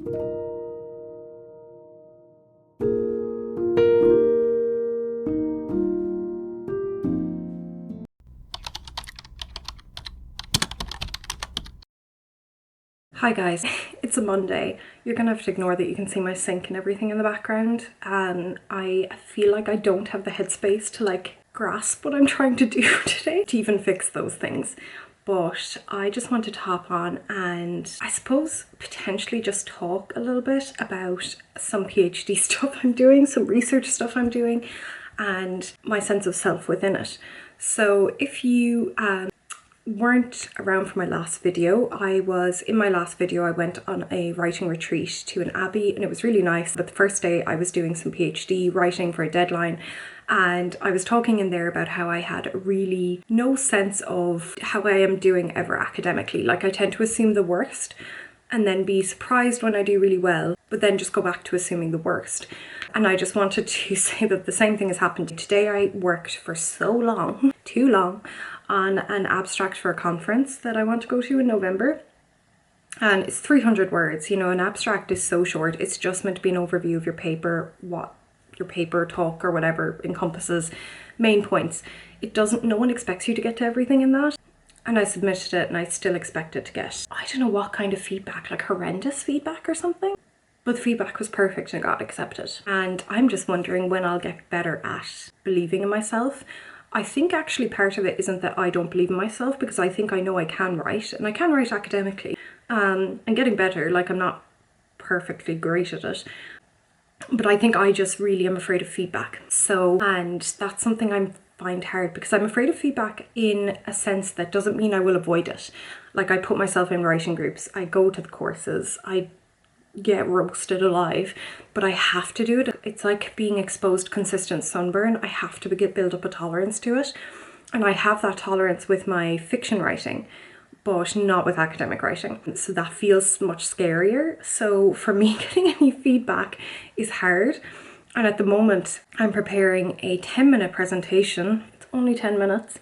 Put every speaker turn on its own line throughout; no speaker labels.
Hi guys, it's a Monday. You're gonna have to ignore that you can see my sink and everything in the background, and I feel like I don't have the headspace to grasp what I'm trying to do today to even fix those things. But I just wanted to hop on and I suppose potentially just talk a little bit about some PhD stuff I'm doing, some research stuff I'm doing, and my sense of self within it. So if you weren't around for my last video, I went on a writing retreat to an abbey and it was really nice. But the first day I was doing some PhD writing for a deadline, and I was talking in there about how I had really no sense of how I am doing ever academically. Like, I tend to assume the worst and then be surprised when I do really well, but then just go back to assuming the worst. And I just wanted to say that the same thing has happened. Today I worked for so long, too long, on an abstract for a conference that I want to go to in November. And it's 300 words, you know, an abstract is so short. It's just meant to be an overview of your paper, what your paper, talk, or whatever encompasses, main points. No one expects you to get to everything in that. And I submitted it and I still expected to get, I don't know what kind of feedback, like horrendous feedback or something. But the feedback was perfect and got accepted. And I'm just wondering when I'll get better at believing in myself. I think actually part of it isn't that I don't believe in myself, because I think I know I can write, and I can write academically. And getting better, like, I'm not perfectly great at it. But I think I just really am afraid of feedback. And that's something I find hard, because I'm afraid of feedback in a sense that doesn't mean I will avoid it. Like, I put myself in writing groups, I go to the courses, I get roasted alive, but I have to do it. It's like being exposed to consistent sunburn. I have to build up a tolerance to it. And I have that tolerance with my fiction writing, but not with academic writing. So that feels much scarier. So for me, getting any feedback is hard. And at the moment, I'm preparing a 10-minute presentation. It's only 10 minutes.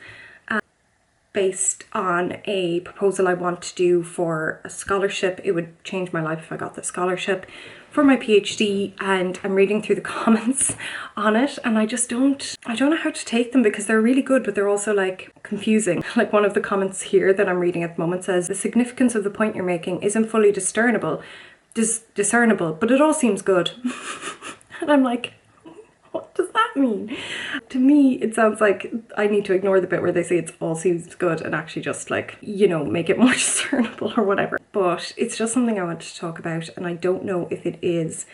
Based on a proposal I want to do for a scholarship. It would change my life if I got the scholarship for my PhD, and I'm reading through the comments on it and I don't know how to take them, because they're really good but they're also like confusing. Like, one of the comments here that I'm reading at the moment says, the significance of the point you're making isn't fully discernible, but it all seems good. And I'm like, what does that mean? To me, it sounds like I need to ignore the bit where they say it all seems good and actually just, like, you know, make it more discernible or whatever. But it's just something I want to talk about, and I don't know if it is.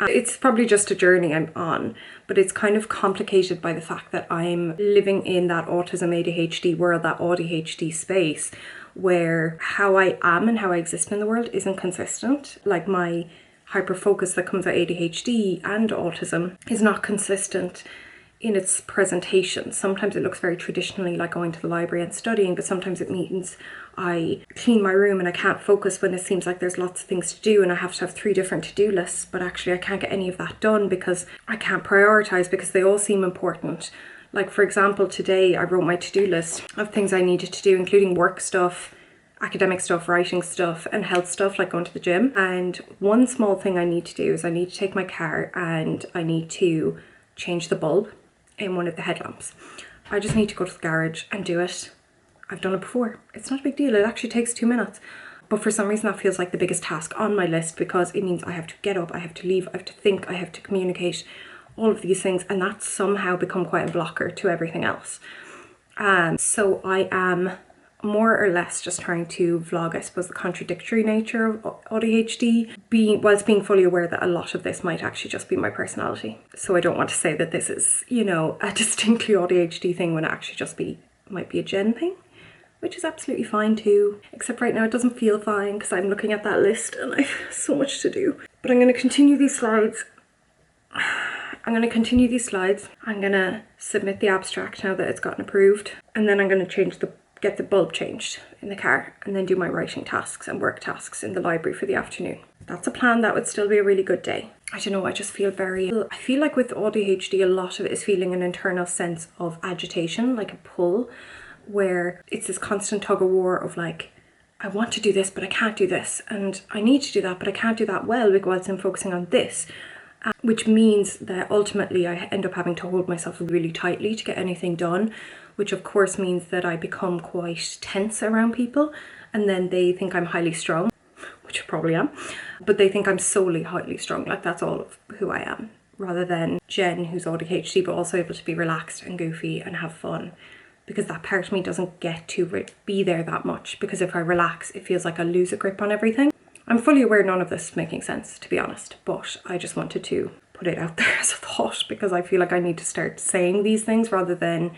It's probably just a journey I'm on, but it's kind of complicated by the fact that I'm living in that autism ADHD world, that ADHD space, where how I am and how I exist in the world isn't consistent. Like, my hyperfocus that comes with ADHD and autism is not consistent in its presentation. Sometimes it looks very traditionally like going to the library and studying, but sometimes it means I clean my room and I can't focus when it seems like there's lots of things to do and I have to have 3 different to-do lists, but actually I can't get any of that done because I can't prioritize, because they all seem important. Like, for example, today I wrote my to-do list of things I needed to do, including work stuff, academic stuff, writing stuff, and health stuff, like going to the gym. And one small thing I need to do is I need to take my car and I need to change the bulb in one of the headlamps. I just need to go to the garage and do it. I've done it before. It's not a big deal. It actually takes 2 minutes. But for some reason that feels like the biggest task on my list, because it means I have to get up, I have to leave, I have to think, I have to communicate, all of these things, and that's somehow become quite a blocker to everything else. So I am more or less just trying to vlog, I suppose, the contradictory nature of ADHD, whilst being fully aware that a lot of this might actually just be my personality. So I don't want to say that this is, you know, a distinctly ADHD thing when it actually might be a gen thing, which is absolutely fine too. Except right now it doesn't feel fine because I'm looking at that list and I have so much to do. But I'm going to continue these slides. I'm going to submit the abstract now that it's gotten approved, and then I'm going to get the bulb changed in the car, and then do my writing tasks and work tasks in the library for the afternoon. That's a plan. That would still be a really good day. I don't know, I feel like with ADHD a lot of it is feeling an internal sense of agitation, like a pull, where it's this constant tug of war of like, I want to do this, but I can't do this. And I need to do that, but I can't do that well because I'm focusing on this. Which means that ultimately I end up having to hold myself really tightly to get anything done, which of course means that I become quite tense around people, and then they think I'm highly strung, which I probably am, but they think I'm solely highly strung, like that's all of who I am, rather than Jen, who's ADHD but also able to be relaxed and goofy and have fun, because that part of me doesn't get to be there that much, because if I relax it feels like I lose a grip on everything. I'm fully aware none of this is making sense, to be honest, but I just wanted to put it out there as a thought, because I feel like I need to start saying these things rather than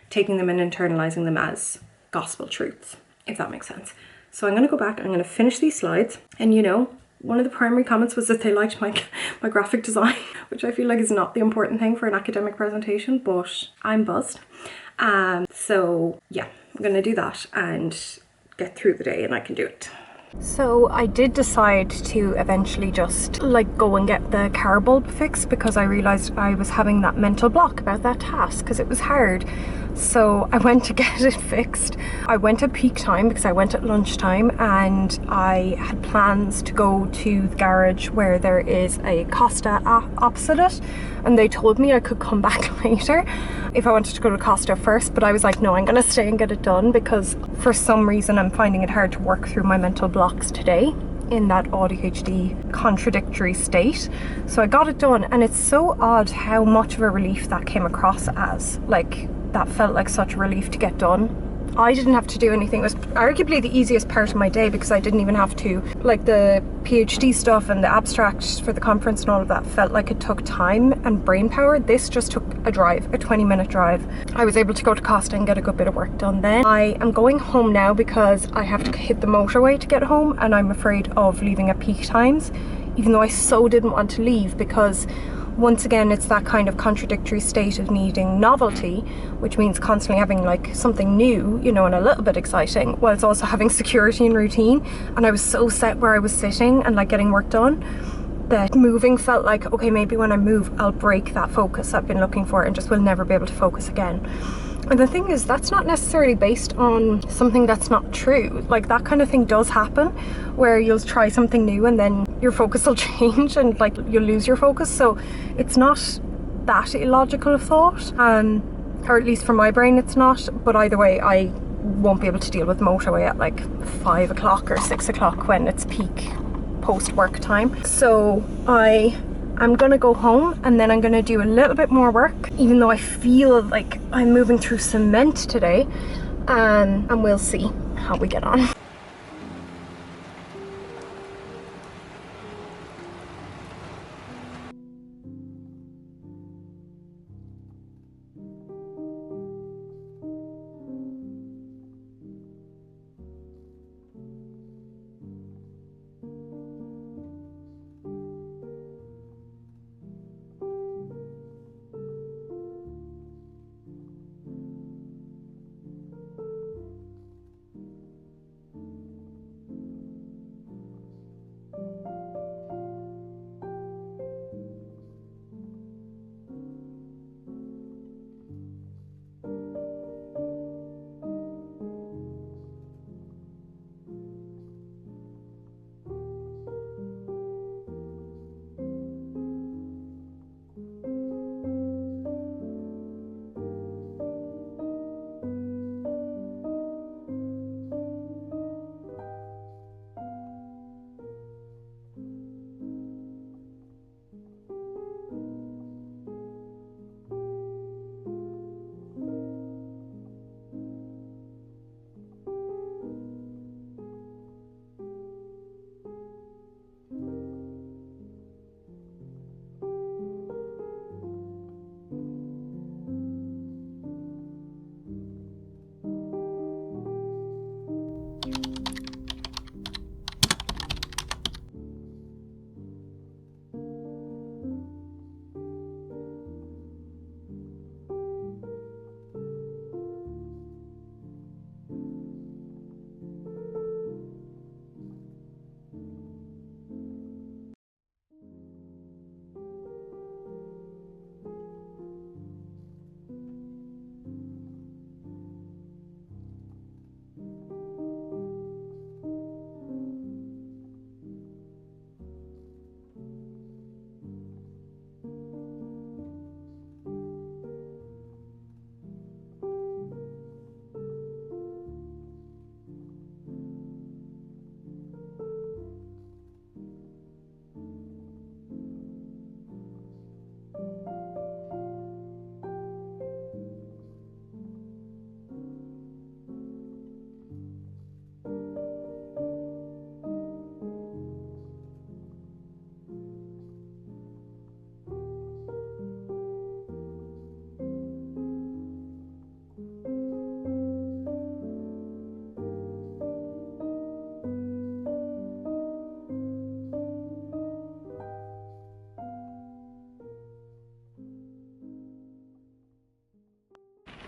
taking them and internalizing them as gospel truths, if that makes sense. So I'm going to go back, I'm going to finish these slides, and you know, one of the primary comments was that they liked my graphic design, which I feel like is not the important thing for an academic presentation, but I'm buzzed. So yeah, I'm going to do that and get through the day, and I can do it. So I did decide to eventually just like go and get the car bulb fixed, because I realised I was having that mental block about that task because it was hard. So I went to get it fixed. I went at peak time because I went at lunchtime, and I had plans to go to the garage where there is a Costa opposite it, and they told me I could come back later if I wanted to go to Costa first, but I was like, no, I'm gonna stay and get it done, because for some reason I'm finding it hard to work through my mental blocks today in that ADHD contradictory state. So I got it done, and it's so odd how much of a relief that came across as. Like, that felt like such a relief to get done. I didn't have to do anything. It was arguably the easiest part of my day, because I didn't even have to, like the PhD stuff and the abstracts for the conference and all of that felt like it took time and brain power. This just took a 20-minute drive. I was able to go to Costa and get a good bit of work done then. I am going home now because I have to hit the motorway to get home, and I'm afraid of leaving at peak times, even though I so didn't want to leave, because once again, it's that kind of contradictory state of needing novelty, which means constantly having like something new, you know, and a little bit exciting, while it's also having security and routine. And I was so set where I was sitting and like getting work done that moving felt like, okay, maybe when I move, I'll break that focus I've been looking for and just will never be able to focus again. And the thing is, that's not necessarily based on something that's not true. Like, that kind of thing does happen, where you'll try something new and then your focus will change and like you'll lose your focus. So it's not that illogical of thought, or at least for my brain it's not. But either way, I won't be able to deal with motorway at like 5 o'clock or 6 o'clock when it's peak post-work time. So I'm gonna go home, and then I'm gonna do a little bit more work, even though I feel like I'm moving through cement today, and we'll see how we get on.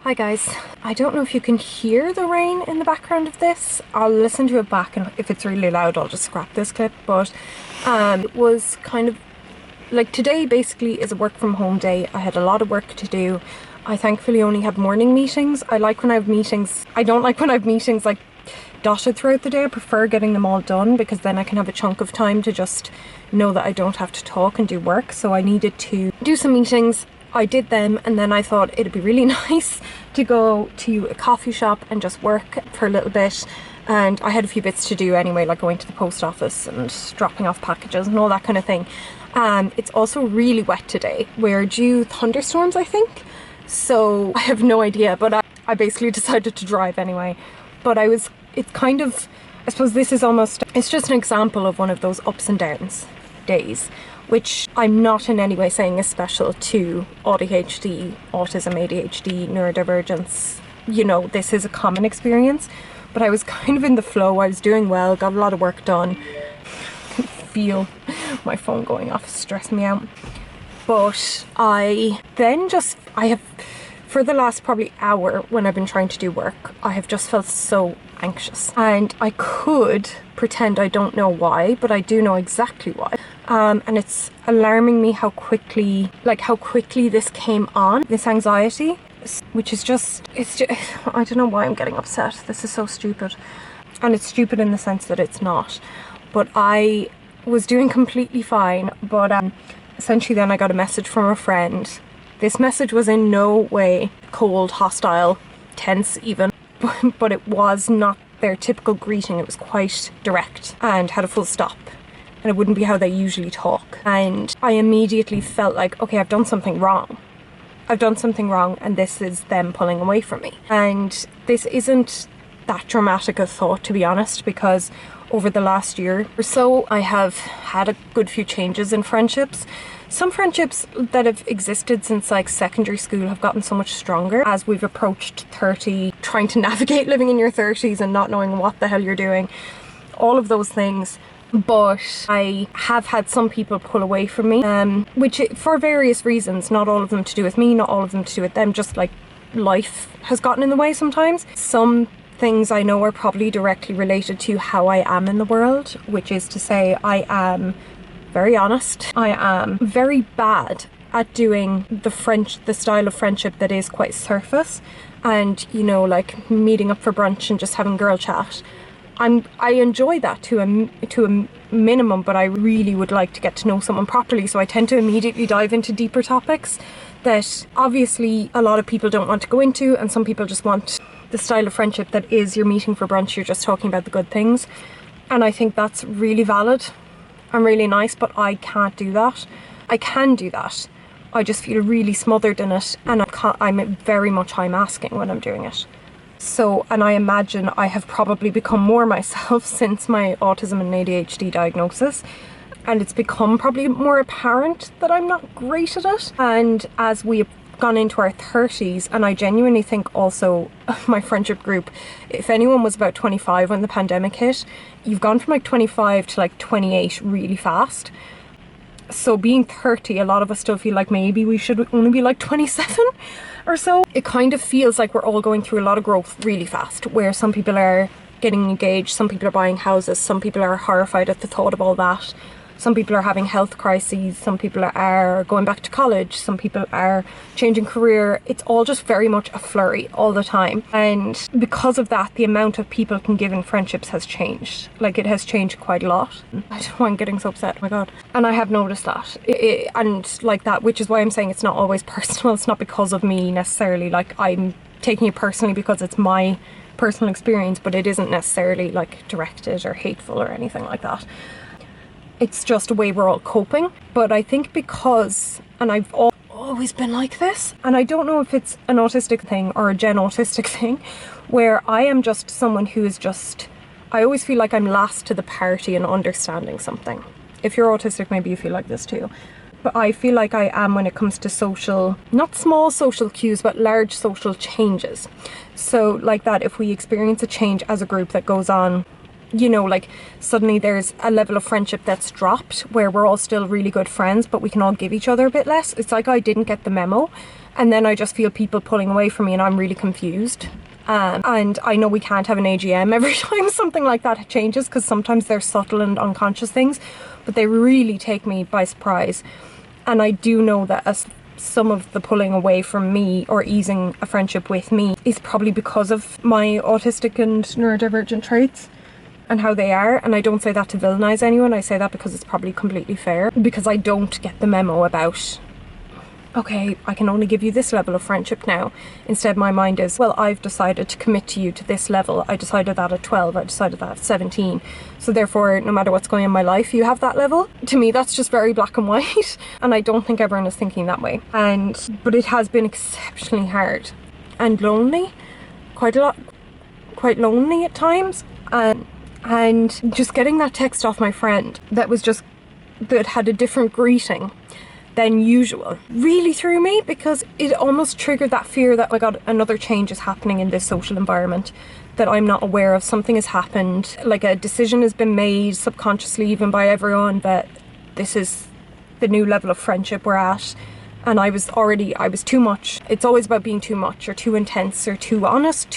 Hi guys, I don't know if you can hear the rain in the background of this. I'll listen to it back, and if it's really loud I'll just scrap this clip, but it was kind of like, today basically is a work from home day. I had a lot of work to do. I thankfully only have morning meetings. I like when I have meetings. I don't like when I have meetings like dotted throughout the day. I prefer getting them all done because then I can have a chunk of time to just know that I don't have to talk and do work. So I needed to do some meetings. I did them, and then I thought it'd be really nice to go to a coffee shop and just work for a little bit. And I had a few bits to do anyway, like going to the post office and dropping off packages and all that kind of thing. It's also really wet today. We're due thunderstorms, I think. So I have no idea, but I basically decided to drive anyway. But it's kind of, I suppose this is almost, it's just an example of one of those ups and downs days, which I'm not in any way saying is special to ADHD, autism, ADHD, neurodivergence. You know, this is a common experience, but I was kind of in the flow. I was doing well, got a lot of work done. I can feel my phone going off, stressing me out. But I have, for the last probably hour when I've been trying to do work, I have just felt so anxious. And I could pretend I don't know why, but I do know exactly why. And it's alarming me how quickly this came on, this anxiety, which is just, I don't know why I'm getting upset. This is so stupid. And it's stupid in the sense that it's not. But I was doing completely fine, but essentially then I got a message from a friend. This message was in no way cold, hostile, tense even, but it was not their typical greeting. It was quite direct and had a full stop. And it wouldn't be how they usually talk. And I immediately felt like, okay, I've done something wrong. I've done something wrong, and this is them pulling away from me. And this isn't that dramatic a thought, to be honest, because over the last year or so, I have had a good few changes in friendships. Some friendships that have existed since like secondary school have gotten so much stronger as we've approached 30, trying to navigate living in your 30s and not knowing what the hell you're doing. All of those things. But I have had some people pull away from me, which for various reasons, not all of them to do with me, not all of them to do with them, just like life has gotten in the way sometimes. Some things I know are probably directly related to how I am in the world, which is to say I am very honest. I am very bad at doing the style of friendship that is quite surface and, you know, like meeting up for brunch and just having girl chat. I enjoy that to a minimum, but I really would like to get to know someone properly, so I tend to immediately dive into deeper topics that obviously a lot of people don't want to go into, and some people just want the style of friendship that is you're meeting for brunch, you're just talking about the good things. And I think that's really valid and really nice, but I can't do that. I can do that. I just feel really smothered in it, and I'm very much I'm asking when I'm doing it. So, and I imagine I have probably become more myself since my autism and ADHD diagnosis, and it's become probably more apparent that I'm not great at it. And as we have gone into our 30s, and I genuinely think also my friendship group, if anyone was about 25 when the pandemic hit, you've gone from like 25 to like 28 really fast. So being 30, a lot of us still feel like maybe we should only be like 27 or so. It kind of feels like we're all going through a lot of growth really fast, where some people are getting engaged, some people are buying houses, some people are horrified at the thought of all that. Some people are having health crises, some people are going back to college, some people are changing career. It's all just very much a flurry all the time. And because of that, the amount of people can give in friendships has changed. Like, it has changed quite a lot. I don't know why I'm getting so upset, oh my god. And I have noticed that. And like that, which is why I'm saying it's not always personal. It's not because of me necessarily. Like, I'm taking it personally because it's my personal experience, but it isn't necessarily like directed or hateful or anything like that. It's just a way we're all coping. But I think because, and I've always been like this, and I don't know if it's an autistic thing or a gen autistic thing, where I am just someone who is just, I always feel like I'm last to the party in understanding something. If you're autistic, maybe you feel like this too. But I feel like I am when it comes to social, not small social cues, but large social changes. So like that, if we experience a change as a group that goes on, you know, like suddenly there's a level of friendship that's dropped where we're all still really good friends, but we can all give each other a bit less. It's like I didn't get the memo. And then I just feel people pulling away from me and I'm really confused. And I know we can't have an AGM every time something like that changes, because sometimes they're subtle and unconscious things, but they really take me by surprise. And I do know that as some of the pulling away from me or easing a friendship with me is probably because of my autistic and neurodivergent traits and how they are. And I don't say that to villainize anyone, I say that because it's probably completely fair, because I don't get the memo about, okay, I can only give you this level of friendship now. Instead, my mind is, well, I've decided to commit to you to this level. I decided that at 12, I decided that at 17. So therefore, no matter what's going on in my life, you have that level. To me, that's just very black and white. And I don't think everyone is thinking that way. But it has been exceptionally hard and lonely, quite lonely at times. And just getting that text off my friend that had a different greeting than usual really threw me, because it almost triggered that fear that, oh my god, another change is happening in this social environment that I'm not aware of. Something has happened, like a decision has been made subconsciously even by everyone that this is the new level of friendship we're at. And I was too much. It's always about being too much or too intense or too honest,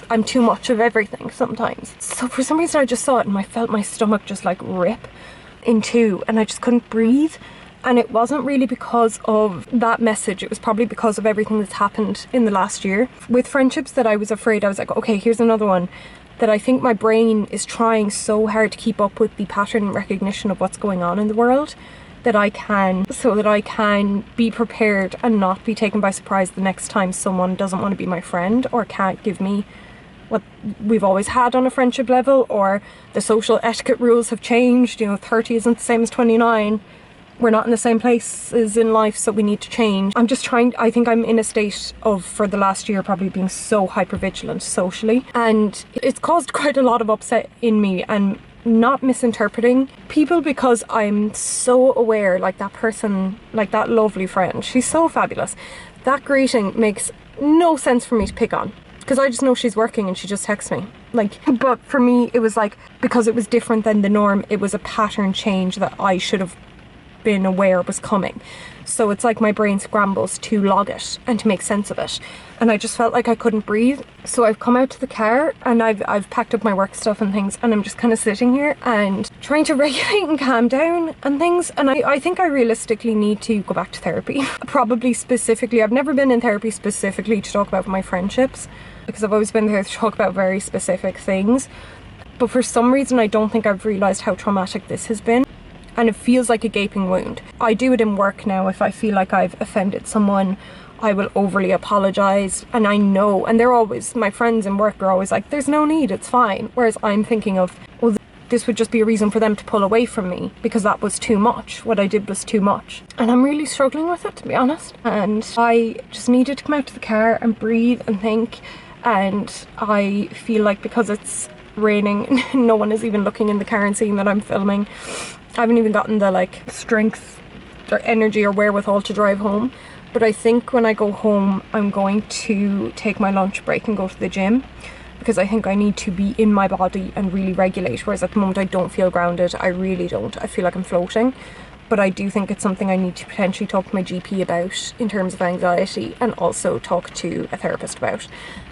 I'm too much of everything sometimes. So for some reason I just saw it and I felt my stomach just like rip in two, and I just couldn't breathe. And it wasn't really because of that message, it was probably because of everything that's happened in the last year with friendships that I was afraid. I was like, okay, here's another one that I think my brain is trying so hard to keep up with the pattern recognition of what's going on in the world, that I can be prepared and not be taken by surprise the next time someone doesn't want to be my friend or can't give me what we've always had on a friendship level, or the social etiquette rules have changed, 30 isn't the same as 29, we're not in the same places in life, so we need to change. I think I'm in a state of, for the last year, probably being so hypervigilant socially, and it's caused quite a lot of upset in me, and not misinterpreting people, because I'm so aware, like that person, like that lovely friend, she's so fabulous. That greeting makes no sense for me to pick on, because I just know she's working and she just texts me. But for me, it was like, because it was different than the norm, it was a pattern change that I should have been aware was coming. So it's like my brain scrambles to log it and to make sense of it. And I just felt like I couldn't breathe. So I've come out to the car and I've packed up my work stuff and things, and I'm just kind of sitting here and trying to regulate and calm down and things. And I think I realistically need to go back to therapy. Probably specifically, I've never been in therapy specifically to talk about my friendships, because I've always been there to talk about very specific things. But for some reason, I don't think I've realised how traumatic this has been. And it feels like a gaping wound. I do it in work now. If I feel like I've offended someone, I will overly apologise. And I know, and my friends in work are always like, there's no need, it's fine. Whereas I'm thinking of, well, this would just be a reason for them to pull away from me, because that was too much. What I did was too much. And I'm really struggling with it, to be honest. And I just needed to come out to the car and breathe and think. And I feel like because it's raining, no one is even looking in the car and seeing that I'm filming. I haven't even gotten the strength or energy or wherewithal to drive home. But I think when I go home, I'm going to take my lunch break and go to the gym, because I think I need to be in my body and really regulate. Whereas at the moment I don't feel grounded. I really don't. I feel like I'm floating. But I do think it's something I need to potentially talk to my GP about in terms of anxiety, and also talk to a therapist about.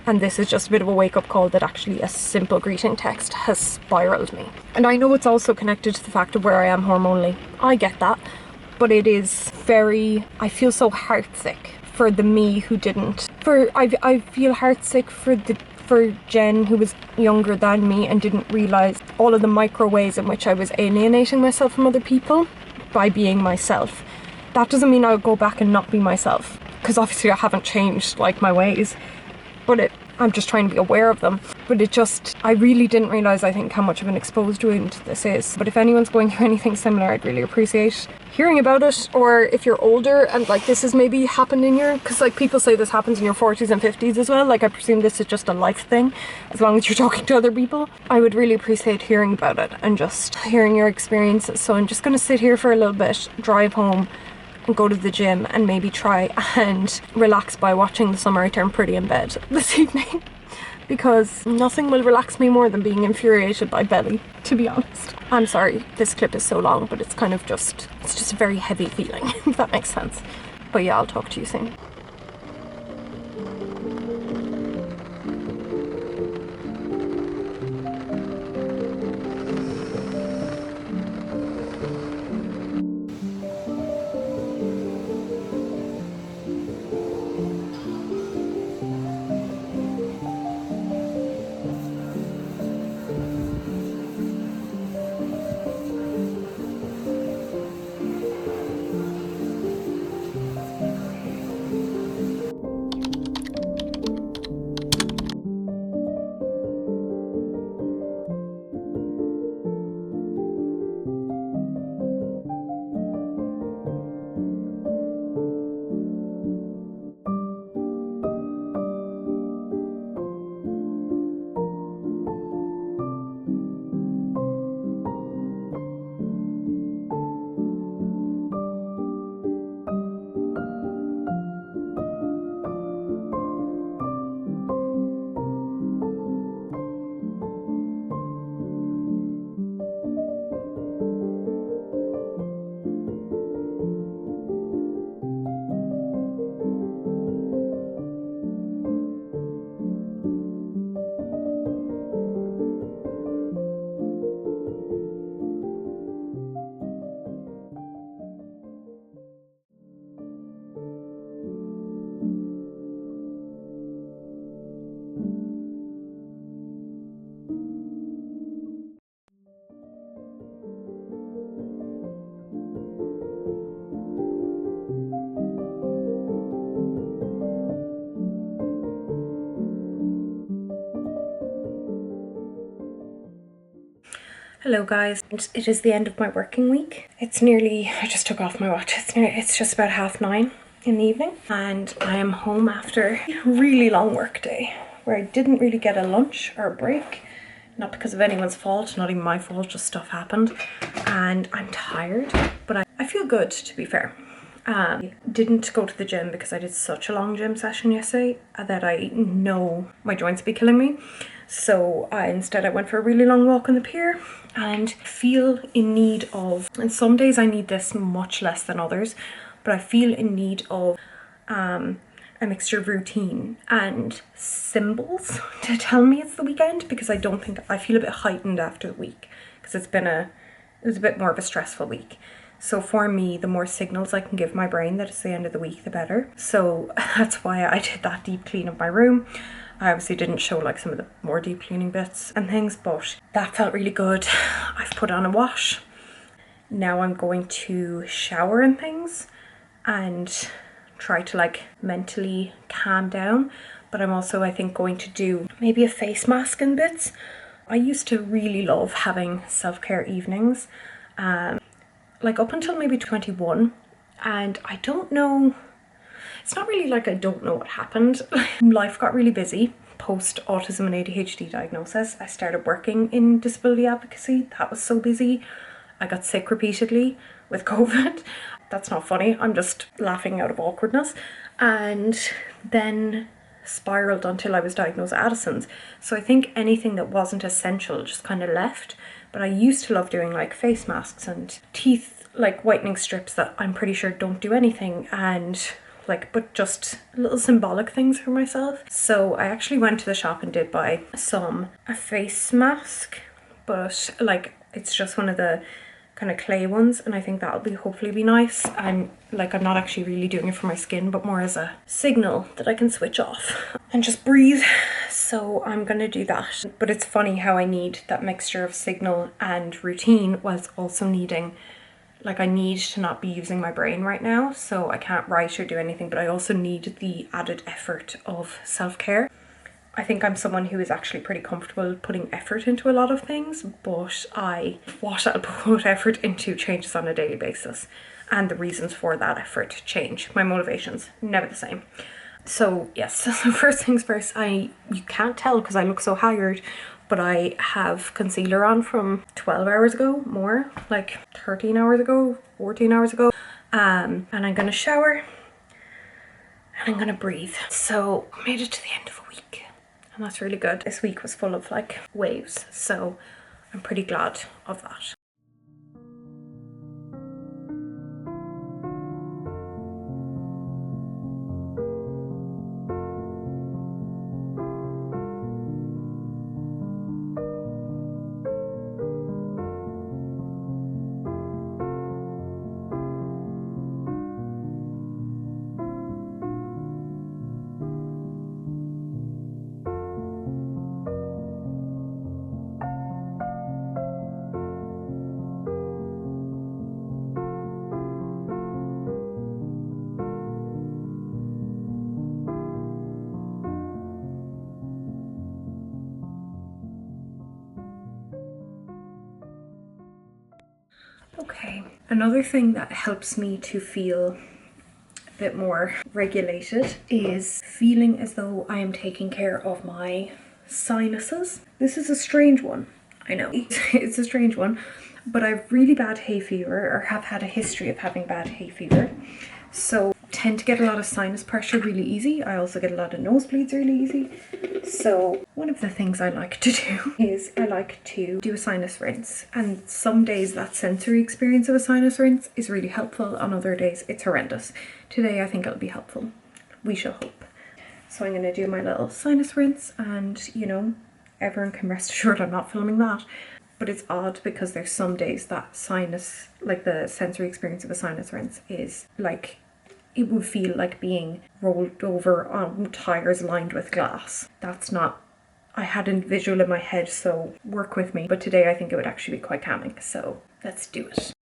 And this is just a bit of a wake-up call that actually a simple greeting text has spiraled me. And I know it's also connected to the fact of where I am hormonally. I get that. But it is I feel so heartsick for the me who didn't. I feel heartsick for Jen, who was younger than me and didn't realise all of the micro ways in which I was alienating myself from other people by being myself. That doesn't mean I'll go back and not be myself, because obviously I haven't changed my ways, but I'm just trying to be aware of them. But I really didn't realise, I think, how much of an exposed wound this is. But if anyone's going through anything similar, I'd really appreciate hearing about it. Or if you're older and this has maybe happened in because people say this happens in your 40s and 50s as well. I presume this is just a life thing, as long as you're talking to other people. I would really appreciate hearing about it and just hearing your experiences. So I'm just going to sit here for a little bit, drive home, and go to the gym, and maybe try and relax by watching The Summer I Turned Pretty in bed this evening, because nothing will relax me more than being infuriated by Belly, to be honest. I'm sorry this clip is so long, but it's just a very heavy feeling, if that makes sense. But yeah, I'll talk to you soon. Hello guys, it is the end of my working week. It's nearly, I just took off my watch, it's just about 9:30 in the evening, and I am home after a really long work day where I didn't really get a lunch or a break. Not because of anyone's fault, not even my fault, just stuff happened. And I'm tired, but I feel good, to be fair. Didn't go to the gym because I did such a long gym session yesterday that I know my joints be killing me. So instead I went for a really long walk on the pier and feel in need of, and some days I need this much less than others, but I feel in need of a mixture of routine and symbols to tell me it's the weekend, because I don't think, I feel a bit heightened after the week because it was a bit more of a stressful week. So for me, the more signals I can give my brain that it's the end of the week, the better. So that's why I did that deep clean of my room. I obviously didn't show like some of the more deep cleaning bits and things, but that felt really good. I've put on a wash. Now I'm going to shower and things and try to like mentally calm down. But I'm also, I think, going to do maybe a face mask and bits. I used to really love having self-care evenings. Like up until maybe 21, and I don't know, it's not really like I don't know what happened. Life got really busy post autism and ADHD diagnosis. I started working in disability advocacy. That was so busy. I got sick repeatedly with COVID. That's not funny, I'm just laughing out of awkwardness. And then spiraled until I was diagnosed with Addison's. So I think anything that wasn't essential just kind of left. But I used to love doing like face masks and teeth like whitening strips that I'm pretty sure don't do anything, and like, but just little symbolic things for myself. So I actually went to the shop and did buy a face mask, but like it's just one of the kind of clay ones, and I think that'll be hopefully be nice. I'm not actually really doing it for my skin, but more as a signal that I can switch off and just breathe. So I'm gonna do that. But it's funny how I need that mixture of signal and routine whilst also needing, like, I need to not be using my brain right now, so I can't write or do anything, but I also need the added effort of self-care. I think I'm someone who is actually pretty comfortable putting effort into a lot of things, but what I'll put effort into changes on a daily basis, and the reasons for that effort change. My motivation's never the same. So yes, so first things first, you can't tell because I look so haggard, but I have concealer on from 12 hours ago, more, like 13 hours ago, 14 hours ago. And I'm gonna shower and I'm gonna breathe. So I made it to the end of a week, and that's really good. This week was full of like waves, so I'm pretty glad of that. Okay, another thing that helps me to feel a bit more regulated is feeling as though I am taking care of my sinuses. This is a strange one, I know. It's a strange one, but I have really bad hay fever, or have had a history of having bad hay fever. So I tend to get a lot of sinus pressure really easy. I also get a lot of nosebleeds really easy. So one of the things I like to do is I like to do a sinus rinse. And some days that sensory experience of a sinus rinse is really helpful. On other days it's horrendous. Today I think it'll be helpful. We shall hope. So I'm going to do my little sinus rinse, and you know, everyone can rest assured I'm not filming that. But it's odd because there's some days that sinus, like the sensory experience of a sinus rinse is like, it would feel like being rolled over on tires lined with glass. That's not, I had a visual in my head, so work with me. But today I think it would actually be quite calming, so let's do it.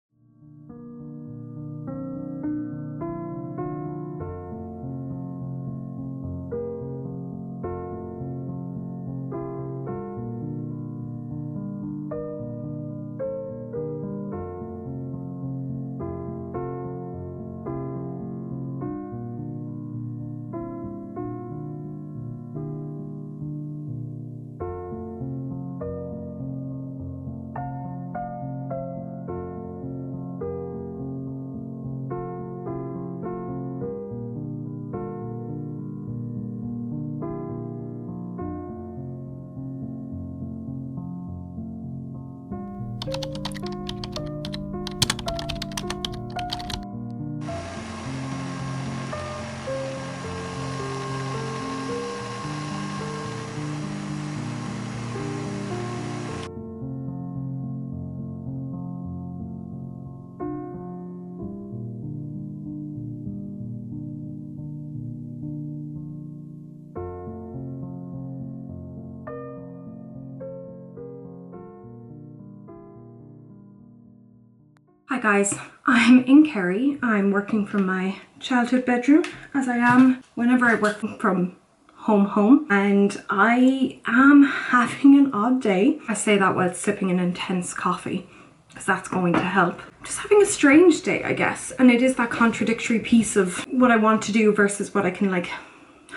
Hi guys, I'm in Kerry. I'm working from my childhood bedroom, as I am whenever I work from home, and I am having an odd day. I say that while sipping an intense coffee, because that's going to help. Just having a strange day, I guess, and it is that contradictory piece of what I want to do versus what I can like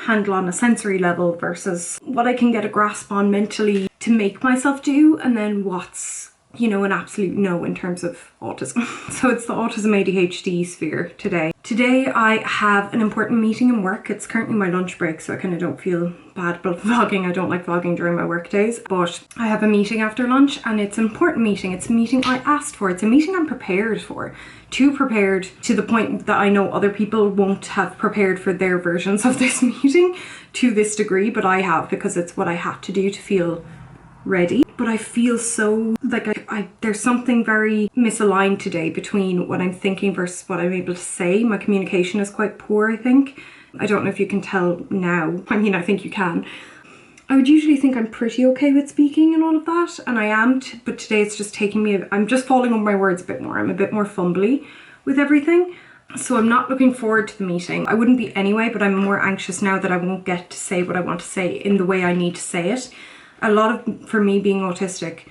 handle on a sensory level versus what I can get a grasp on mentally to make myself do, and then what's, you know, an absolute no in terms of autism. So it's the autism ADHD sphere today. Today I have an important meeting in work. It's currently my lunch break, so I kind of don't feel bad about vlogging. I don't like vlogging during my work days, but I have a meeting after lunch, and it's an important meeting. It's a meeting I asked for. It's a meeting I'm prepared for. Too prepared to the point that I know other people won't have prepared for their versions of this meeting to this degree, but I have, because it's what I had to do to feel ready. But I feel so like there's something very misaligned today between what I'm thinking versus what I'm able to say. My communication is quite poor, I think. I don't know if you can tell now. I mean, I think you can. I would usually think I'm pretty okay with speaking and all of that, and I am, but today it's just taking me, I'm just falling on my words a bit more. I'm a bit more fumbly with everything. So I'm not looking forward to the meeting. I wouldn't be anyway, but I'm more anxious now that I won't get to say what I want to say in the way I need to say it. A lot of, for me being autistic,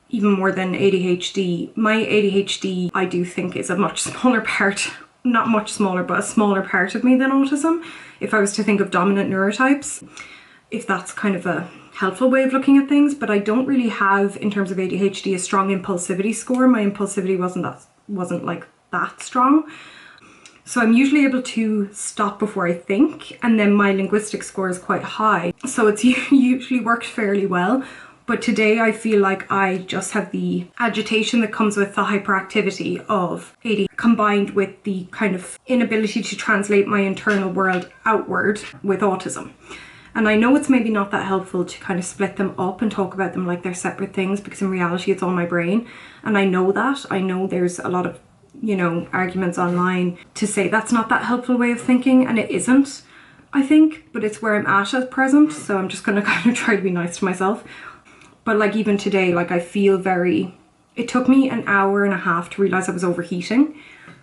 even more than ADHD, my ADHD I do think is a much smaller part, not much smaller, but a smaller part of me than autism. If I was to think of dominant neurotypes, if that's kind of a helpful way of looking at things, but I don't really have, in terms of ADHD, a strong impulsivity score. My impulsivity wasn't like that strong. So I'm usually able to stop before I think, and then my linguistic score is quite high. So it's usually worked fairly well. But today I feel like I just have the agitation that comes with the hyperactivity of ADHD combined with the kind of inability to translate my internal world outward with autism. And I know it's maybe not that helpful to kind of split them up and talk about them like they're separate things, because in reality it's all my brain. And I know that. I know there's a lot of, you know, arguments online to say that's not that helpful way of thinking, and it isn't, I think, but it's where I'm at present, so I'm just gonna kind of try to be nice to myself. But like even today, like I feel it took me an hour and a half to realize I was overheating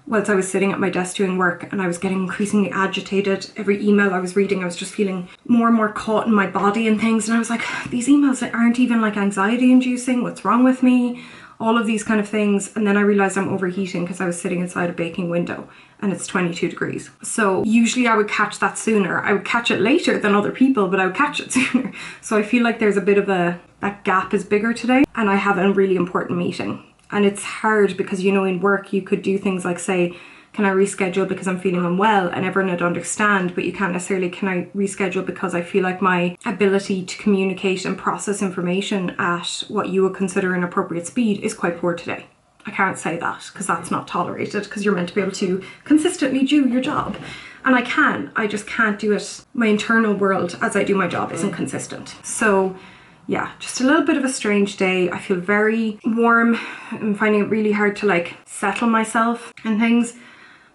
whilst I was sitting at my desk doing work, and I was getting increasingly agitated. Every email I was reading, I was just feeling more and more caught in my body and things, and I was like, these emails aren't even like anxiety inducing, what's wrong with me? all of these kind of things. And then I realized I'm overheating because I was sitting inside a baking window and it's 22 degrees. So usually I would catch that sooner. I would catch it later than other people, but I would catch it sooner. So I feel like there's a bit of that gap is bigger today, and I have a really important meeting. And it's hard because, you know, in work you could do things like say, can I reschedule because I'm feeling unwell, and everyone would understand, but you can't necessarily, can I reschedule because I feel like my ability to communicate and process information at what you would consider an appropriate speed is quite poor today. I can't say that because that's not tolerated, because you're meant to be able to consistently do your job. And I just can't do it. My internal world as I do my job isn't consistent. So yeah, just a little bit of a strange day. I feel very warm. I'm finding it really hard to like settle myself and things.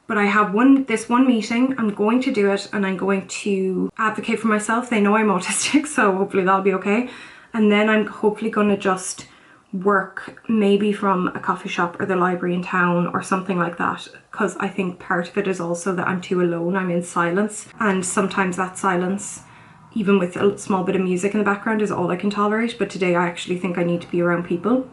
But I have this one meeting, I'm going to do it, and I'm going to advocate for myself. They know I'm autistic, so hopefully that'll be okay. And then I'm hopefully going to just work maybe from a coffee shop or the library in town or something like that, because I think part of it is also that I'm too alone. I'm in silence, and sometimes that silence, even with a small bit of music in the background, is all I can tolerate. But today I actually think I need to be around people.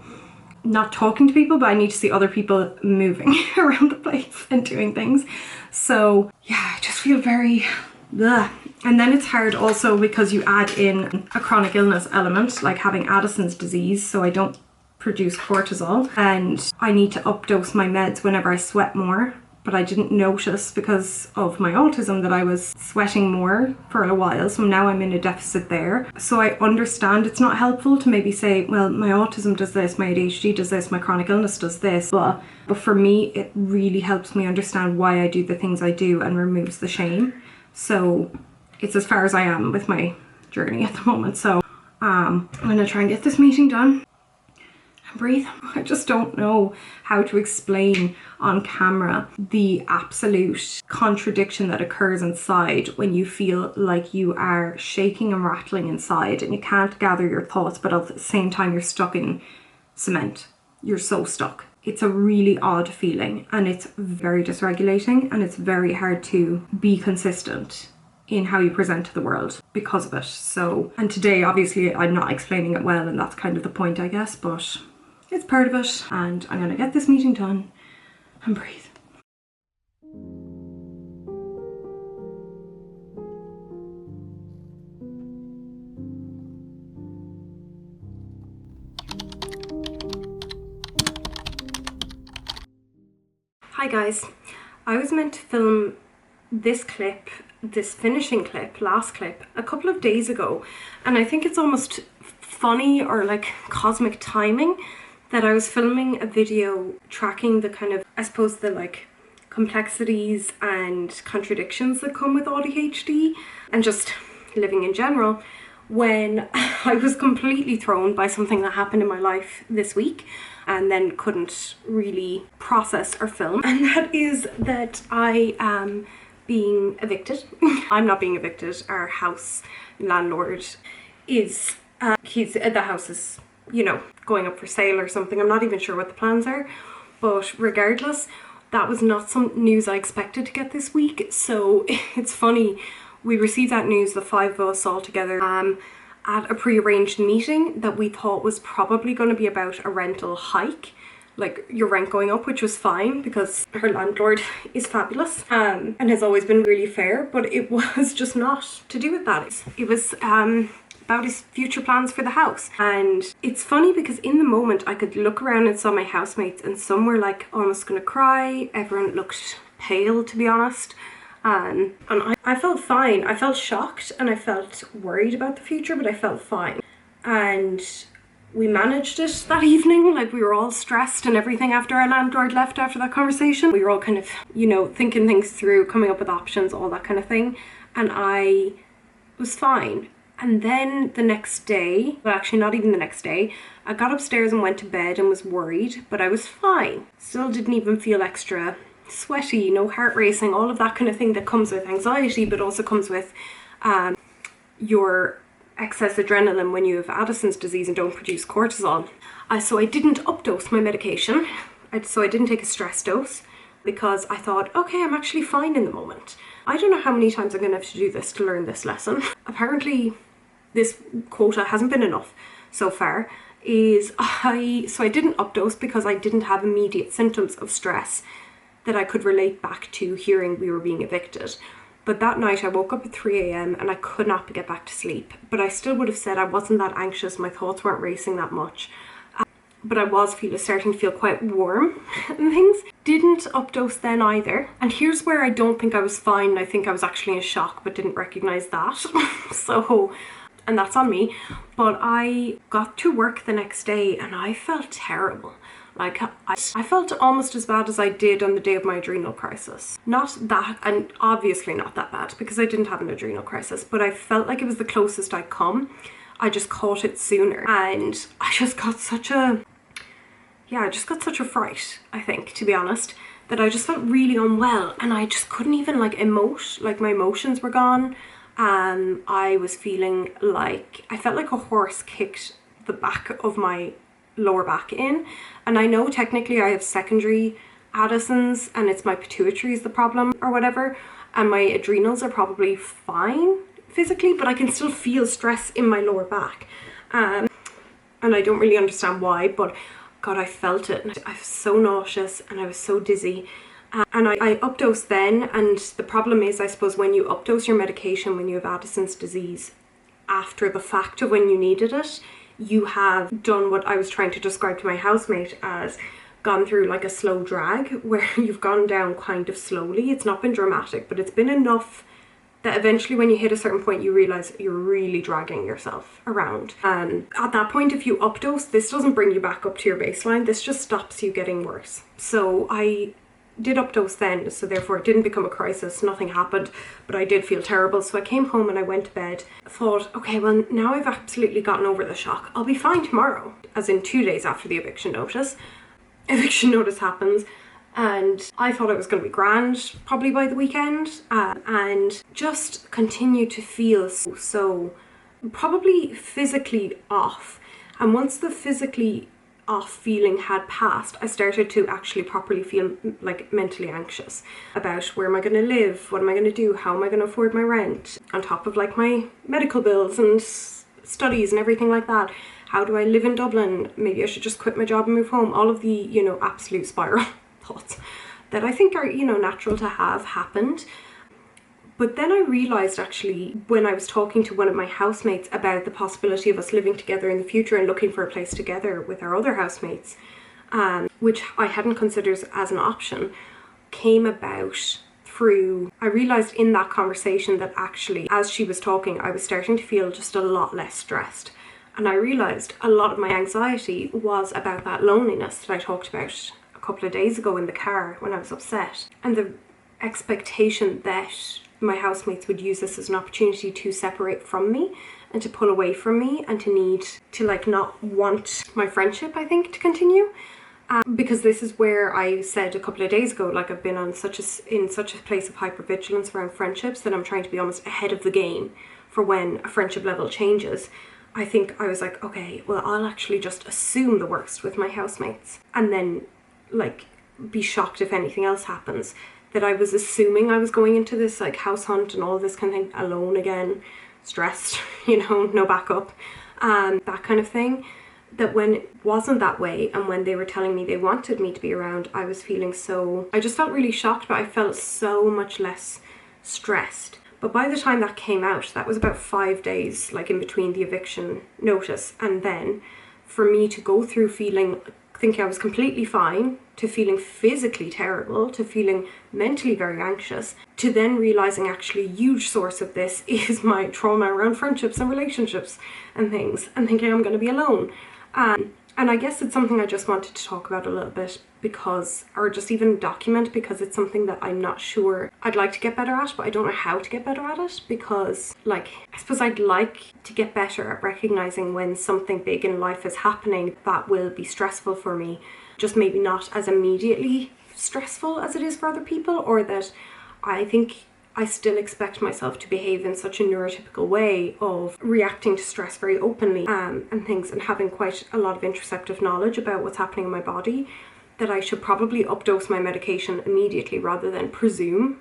Not talking to people, but I need to see other people moving around the place and doing things. So yeah, I just feel very bleh. And then it's hard also because you add in a chronic illness element, like having Addison's disease, so I don't produce cortisol, and I need to updose my meds whenever I sweat more. But I didn't notice because of my autism that I was sweating more for a while, so now I'm in a deficit there. So I understand it's not helpful to maybe say, well, my autism does this, my ADHD does this, my chronic illness does this, but for me it really helps me understand why I do the things I do and removes the shame. So it's as far as I am with my journey at the moment. So I'm gonna try and get this meeting done. Breathe. I just don't know how to explain on camera the absolute contradiction that occurs inside when you feel like you are shaking and rattling inside and you can't gather your thoughts, but at the same time you're stuck in cement. You're so stuck. It's a really odd feeling, and it's very dysregulating, and it's very hard to be consistent in how you present to the world because of it. So, and today obviously I'm not explaining it well, and that's kind of the point, I guess, but it's part of it, and I'm gonna get this meeting done and breathe. Hi guys, I was meant to film this clip, this finishing clip, last clip, a couple of days ago, and I think it's almost funny or like cosmic timing that I was filming a video tracking the kind of, I suppose, the like complexities and contradictions that come with ADHD and just living in general, when I was completely thrown by something that happened in my life this week and then couldn't really process or film. And that is that I am being evicted. I'm not being evicted. Our house landlord is, the house is, you know, going up for sale or something. I'm not even sure what the plans are, but regardless, that was not some news I expected to get this week. So it's funny, we received that news, the five of us all together, at a pre-arranged meeting that we thought was probably going to be about a rental hike, like your rent going up, which was fine because her landlord is fabulous and has always been really fair, but it was just not to do with that. It was about his future plans for the house. And it's funny because in the moment I could look around and saw my housemates, and some were like almost gonna cry. Everyone looked pale, to be honest. And I felt fine. I felt shocked and I felt worried about the future, but I felt fine. And we managed it that evening. Like, we were all stressed and everything after our landlord left after that conversation. We were all kind of, you know, thinking things through, coming up with options, all that kind of thing. And I was fine. And then the next day, well actually not even the next day, I got upstairs and went to bed and was worried, but I was fine. Still didn't even feel extra sweaty, no heart racing, all of that kind of thing that comes with anxiety, but also comes with your excess adrenaline when you have Addison's disease and don't produce cortisol. So I didn't updose my medication, so I didn't take a stress dose, because I thought, okay, I'm actually fine in the moment. I don't know how many times I'm going to have to do this to learn this lesson. Apparently this quota hasn't been enough so far. is I didn't updose because I didn't have immediate symptoms of stress that I could relate back to hearing we were being evicted. But that night I woke up at 3 a.m. and I could not get back to sleep. But I still would have said I wasn't that anxious, my thoughts weren't racing that much. But I was starting to feel quite warm and things. Didn't updose then either. And here's where I don't think I was fine. I think I was actually in shock but didn't recognise that. And that's on me. But I got to work the next day and I felt terrible. Like, I felt almost as bad as I did on the day of my adrenal crisis. Not that, and obviously not that bad because I didn't have an adrenal crisis, but I felt like it was the closest I'd come. I just caught it sooner and I just got such a fright, I think, to be honest, that I just felt really unwell and I just couldn't even like emote, like my emotions were gone. I was feeling like, I felt like a horse kicked the back of my lower back in, and I know technically I have secondary Addison's and it's my pituitary is the problem or whatever, and my adrenals are probably fine physically, but I can still feel stress in my lower back, and I don't really understand why, but God, I felt it. I was so nauseous and I was so dizzy, and I updosed then. And the problem is, I suppose, when you updose your medication when you have Addison's disease after the fact of when you needed it, you have done what I was trying to describe to my housemate as gone through like a slow drag, where you've gone down kind of slowly. It's not been dramatic, but it's been enough that eventually when you hit a certain point you realise you're really dragging yourself around. And at that point, if you updose, this doesn't bring you back up to your baseline, this just stops you getting worse. So I did updose then, so therefore it didn't become a crisis, nothing happened, but I did feel terrible. So I came home and I went to bed, thought, okay, well now I've absolutely gotten over the shock, I'll be fine tomorrow, as in 2 days after the eviction notice. Eviction notice happens and I thought it was going to be grand probably by the weekend, and just continue to feel so probably physically off. And once the physically off feeling had passed, I started to actually properly feel like mentally anxious about where am I going to live, what am I going to do, how am I going to afford my rent, on top of like my medical bills and studies and everything like that. How do I live in Dublin? Maybe I should just quit my job and move home. All of the, you know, absolute spiral thoughts that I think are, you know, natural to have happened. But then I realised actually when I was talking to one of my housemates about the possibility of us living together in the future and looking for a place together with our other housemates, which I hadn't considered as an option, came about through, I realised in that conversation that actually as she was talking I was starting to feel just a lot less stressed. And I realised a lot of my anxiety was about that loneliness that I talked about a couple of days ago in the car when I was upset, and the expectation that my housemates would use this as an opportunity to separate from me and to pull away from me and to need to like not want my friendship, I think, to continue. Because this is where I said a couple of days ago, like I've been in such a place of hypervigilance around friendships that I'm trying to be almost ahead of the game for when a friendship level changes. I think I was like, okay, well, I'll actually just assume the worst with my housemates and then like be shocked if anything else happens. That I was assuming I was going into this like house hunt and all this kind of thing alone again, stressed, you know, no backup, that kind of thing. That when it wasn't that way and when they were telling me they wanted me to be around, I was feeling so, I just felt really shocked, but I felt so much less stressed. But by the time that came out, that was about 5 days, like in between the eviction notice and then for me to go through thinking I was completely fine, to feeling physically terrible, to feeling mentally very anxious, to then realising actually a huge source of this is my trauma around friendships and relationships and things, and thinking I'm going to be alone. And I guess it's something I just wanted to talk about a little bit because, or just even document, because it's something that I'm not sure I'd like to get better at, but I don't know how to get better at it, because like, I suppose I'd like to get better at recognising when something big in life is happening that will be stressful for me, just maybe not as immediately stressful as it is for other people, or that I think I still expect myself to behave in such a neurotypical way of reacting to stress very openly and things, and having quite a lot of interoceptive knowledge about what's happening in my body, that I should probably updose my medication immediately rather than presume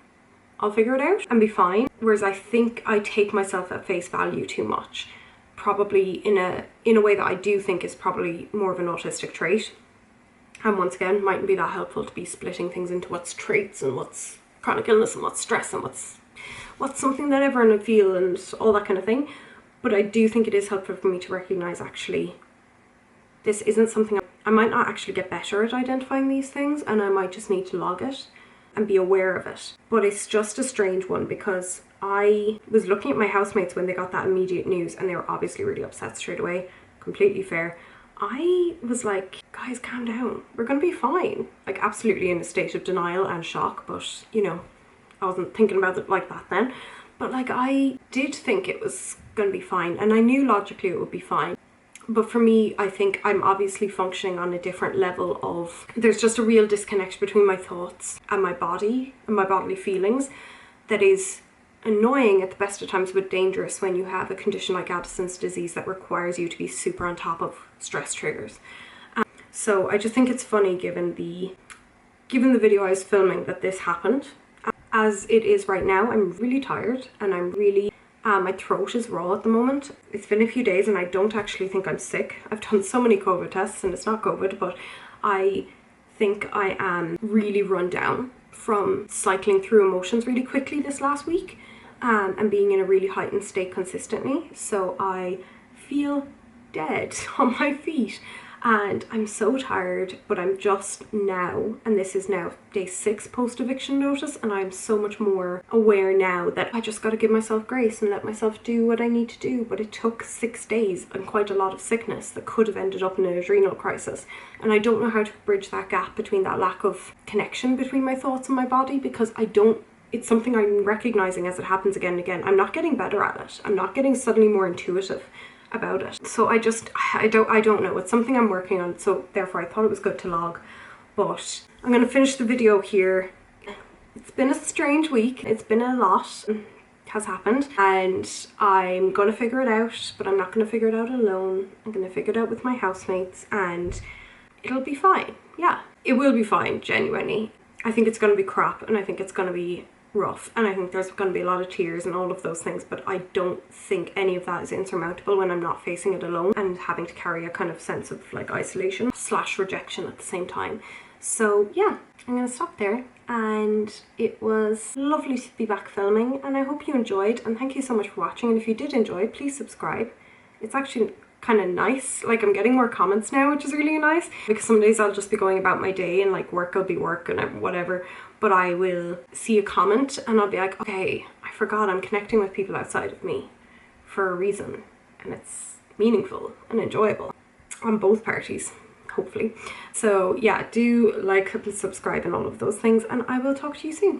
I'll figure it out and be fine. Whereas I think I take myself at face value too much. probably in a way that I do think is probably more of an autistic trait. And once again, mightn't be that helpful to be splitting things into what's traits and what's chronic illness and what's stress and what's something that everyone would feel and all that kind of thing. But I do think it is helpful for me to recognise, actually, this isn't something I might not actually get better at identifying these things, and I might just need to log it and be aware of it. But it's just a strange one, because I was looking at my housemates when they got that immediate news, and they were obviously really upset straight away. Completely fair. I was like, guys, calm down. We're gonna be fine. Like, absolutely in a state of denial and shock, but you know, I wasn't thinking about it like that then. But like, I did think it was gonna be fine, and I knew logically it would be fine. But for me, I think I'm obviously functioning on a different level of, there's just a real disconnect between my thoughts and my body and my bodily feelings that is annoying at the best of times, but dangerous when you have a condition like Addison's disease that requires you to be super on top of stress triggers. So I just think it's funny, given the video I was filming, that this happened. As it is right now, I'm really tired, and I'm really my throat is raw at the moment. It's been a few days and I don't actually think I'm sick. I've done so many COVID tests and it's not COVID, but I think I am really run down from cycling through emotions really quickly this last week, and being in a really heightened state consistently. So I feel dead on my feet and I'm so tired, but I'm just now, and this is now day 6 post-eviction notice, and I'm so much more aware now that I just got to give myself grace and let myself do what I need to do. But it took 6 days and quite a lot of sickness that could have ended up in an adrenal crisis, and I don't know how to bridge that gap between that lack of connection between my thoughts and my body, because it's something I'm recognizing as it happens again and again. I'm not getting better at it. I'm not getting suddenly more intuitive about it. So I don't know. It's something I'm working on, so therefore I thought it was good to log. But I'm gonna finish the video here. It's been a strange week. It's been a lot has happened, and I'm gonna figure it out, but I'm not gonna figure it out alone. I'm gonna figure it out with my housemates, and it'll be fine. Yeah, it will be fine, genuinely. I think it's gonna be crap, and I think it's gonna be rough, and I think there's going to be a lot of tears and all of those things, but I don't think any of that is insurmountable when I'm not facing it alone and having to carry a kind of sense of like isolation / rejection at the same time. So yeah, I'm going to stop there, and it was lovely to be back filming, and I hope you enjoyed, and thank you so much for watching. And if you did enjoy, please subscribe. It's actually kind of nice, like I'm getting more comments now, which is really nice, because some days I'll just be going about my day and like work will be work and whatever, but I will see a comment and I'll be like, okay, I forgot I'm connecting with people outside of me for a reason, and it's meaningful and enjoyable on both parties, hopefully. So yeah, do like, subscribe and all of those things, and I will talk to you soon.